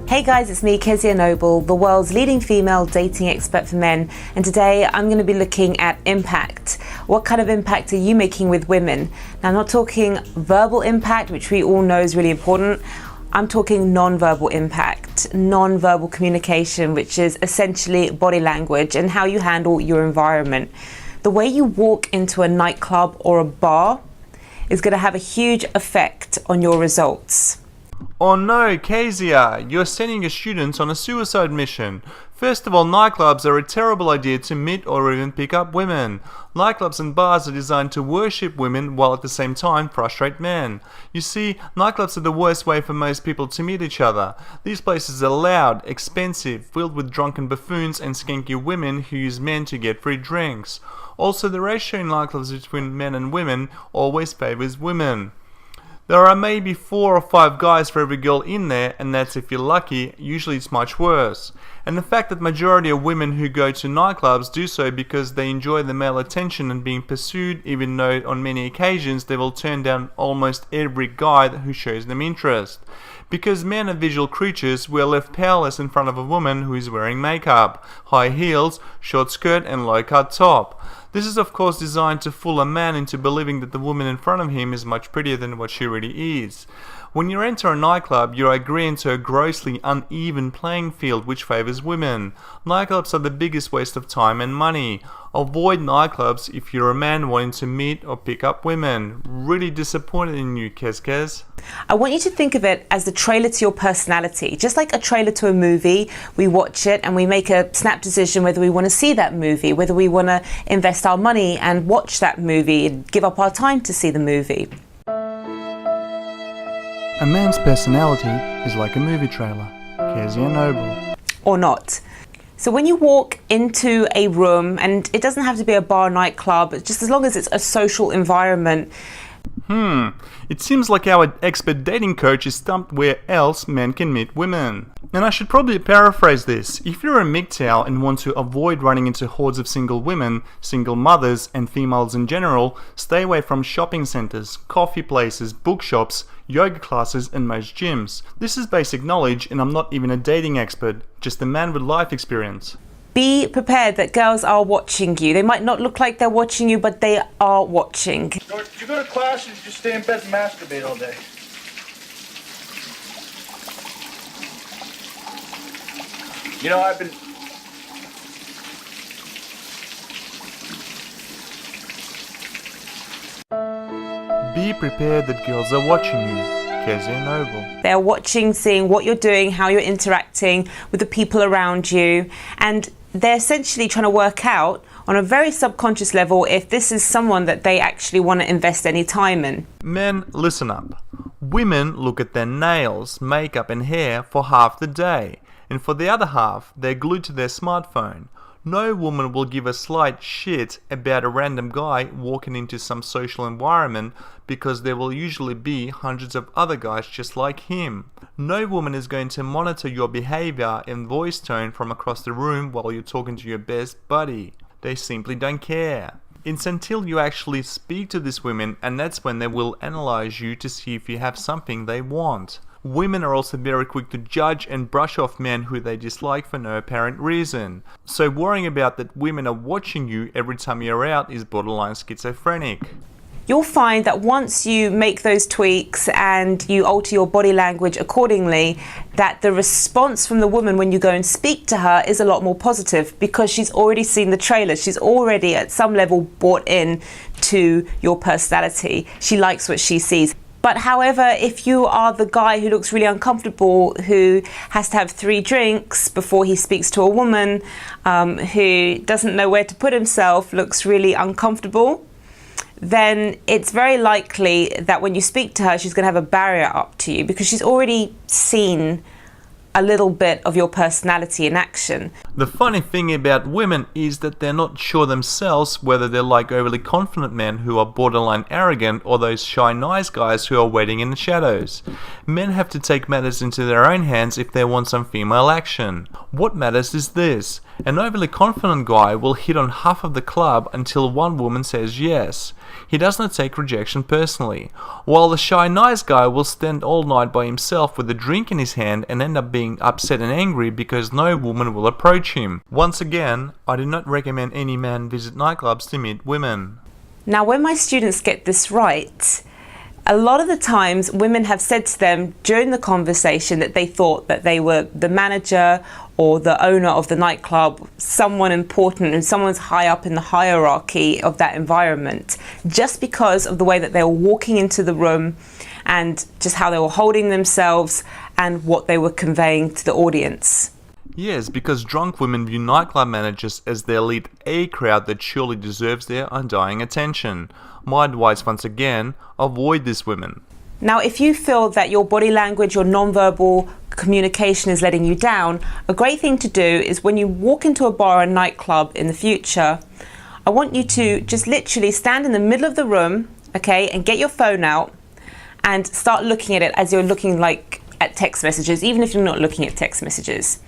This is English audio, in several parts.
Hey guys, it's me, Kezia Noble, the world's leading female dating expert for men, and today I'm going to be looking at impact. What kind of impact are you making with women? Now, I'm not talking verbal impact, which we all know is really important. I'm talking non-verbal impact, non-verbal communication, which is essentially body language and how you handle your environment. The way you walk into a nightclub or a bar is going to have a huge effect on your results. Oh no, Kezia, you're sending your students on a suicide mission. First of all, nightclubs are a terrible idea to meet or even pick up women. Nightclubs and bars are designed to worship women while at the same time frustrate men. You see, nightclubs are the worst way for most people to meet each other. These places are loud, expensive, filled with drunken buffoons and skanky women who use men to get free drinks. Also, the ratio in nightclubs between men and women always favors women. There are maybe 4 or 5 guys for every girl in there, and that's if you're lucky. Usually it's much worse. And the fact that majority of women who go to nightclubs do so because they enjoy the male attention and being pursued, even though on many occasions they will turn down almost every guy who shows them interest. Because men are visual creatures, we are left powerless in front of a woman who is wearing makeup, high heels, short skirt and low-cut top. This is of course designed to fool a man into believing that the woman in front of him is much prettier than what she really is. When you enter a nightclub, you're agreeing to a grossly uneven playing field which favors women. Nightclubs are the biggest waste of time and money. Avoid nightclubs if you're a man wanting to meet or pick up women. Really disappointed in you, Kez. I want you to think of it as the trailer to your personality. Just like a trailer to a movie, we watch it and we make a snap decision whether we want to see that movie, whether we want to invest our money and watch that movie and give up our time to see the movie. A man's personality is like a movie trailer. Kezia Noble. Or not. So when you walk into a room, and it doesn't have to be a bar, nightclub, just as long as it's a social environment. It seems like our expert dating coach is stumped where else men can meet women. And I should probably paraphrase this. If you're a MGTOW and want to avoid running into hordes of single women, single mothers and females in general, stay away from shopping centers, coffee places, bookshops, yoga classes and most gyms. This is basic knowledge and I'm not even a dating expert, just a man with life experience. Be prepared that girls are watching you. They might not look like they're watching you, but they are watching. You go to class and you just stay in bed and masturbate all day. You know, I've been... Be prepared that girls are watching you. Kezia Noble. They're watching, seeing what you're doing, how you're interacting with the people around you, and they're essentially trying to work out on a very subconscious level if this is someone that they actually want to invest any time in. Men, listen up. Women look at their nails, makeup and hair for half the day, and for the other half, they're glued to their smartphone. No woman will give a slight shit about a random guy walking into some social environment because there will usually be hundreds of other guys just like him. No woman is going to monitor your behavior and voice tone from across the room while you're talking to your best buddy. They simply don't care. It's until you actually speak to these women, and that's when they will analyze you to see if you have something they want. Women are also very quick to judge and brush off men who they dislike for no apparent reason. So worrying about that women are watching you every time you're out is borderline schizophrenic. You'll find that once you make those tweaks and you alter your body language accordingly, that the response from the woman when you go and speak to her is a lot more positive because she's already seen the trailer. She's already at some level bought in to your personality. She likes what she sees. But however, if you are the guy who looks really uncomfortable, who has to have 3 drinks before he speaks to a woman, who doesn't know where to put himself, looks really uncomfortable, then it's very likely that when you speak to her, she's going to have a barrier up to you because she's already seen a little bit of your personality in action. The funny thing about women is that they're not sure themselves whether they're like overly confident men who are borderline arrogant or those shy nice guys who are waiting in the shadows. Men have to take matters into their own hands if they want some female action. What matters is this: An overly confident guy will hit on half of the club until one woman says yes. He does not take rejection personally, while the shy nice guy will stand all night by himself with a drink in his hand and end up being upset and angry because no woman will approach him. Once again, I do not recommend any man visit nightclubs to meet women. Now, when my students get this right, a lot of the times women have said to them during the conversation that they thought that they were the manager or the owner of the nightclub, someone important and someone's high up in the hierarchy of that environment, just because of the way that they were walking into the room and just how they were holding themselves and what they were conveying to the audience. Yes, because drunk women view nightclub managers as the elite A crowd that surely deserves their undying attention. My advice once again, avoid these women. Now, if you feel that your body language, your non-verbal communication is letting you down, a great thing to do is when you walk into a bar or a nightclub in the future, I want you to just literally stand in the middle of the room, okay, and get your phone out and start looking at it as you're looking like at text messages, even if you're not looking at text messages.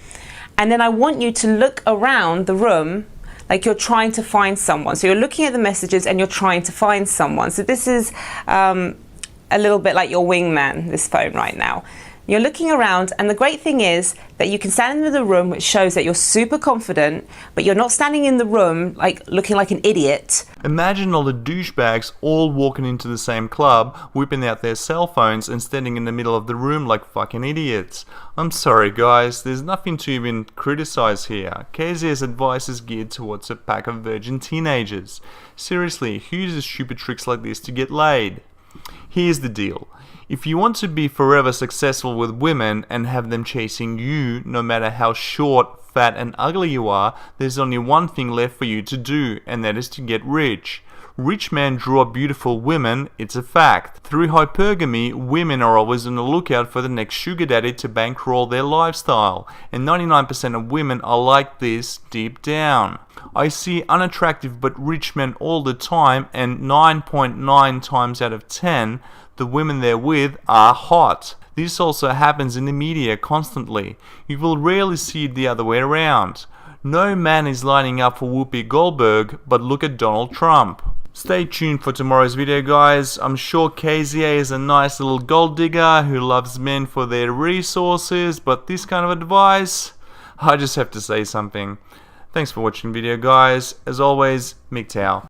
And then I want you to look around the room like you're trying to find someone. So you're looking at the messages and you're trying to find someone. So this is a little bit like your wingman, this phone right now. You're looking around, and the great thing is that you can stand in the room, which shows that you're super confident, but you're not standing in the room like looking like an idiot. Imagine all the douchebags all walking into the same club, whipping out their cell phones and standing in the middle of the room like fucking idiots. I'm sorry guys, there's nothing to even criticize here. Kezia's advice is geared towards a pack of virgin teenagers. Seriously, who uses stupid tricks like this to get laid? Here's the deal. If you want to be forever successful with women and have them chasing you, no matter how short, fat and ugly you are, there's only one thing left for you to do, and that is to get rich. Rich men draw beautiful women, it's a fact. Through hypergamy, women are always on the lookout for the next sugar daddy to bankroll their lifestyle, and 99% of women are like this deep down. I see unattractive but rich men all the time, and 9.9 times out of 10, the women they're with are hot. This also happens in the media constantly. You will rarely see it the other way around. No man is lining up for Whoopi Goldberg, but look at Donald Trump. Stay tuned for tomorrow's video guys. I'm sure Kezia is a nice little gold digger who loves men for their resources, but this kind of advice, I just have to say something. Thanks for watching the video guys. As always, MGTOW.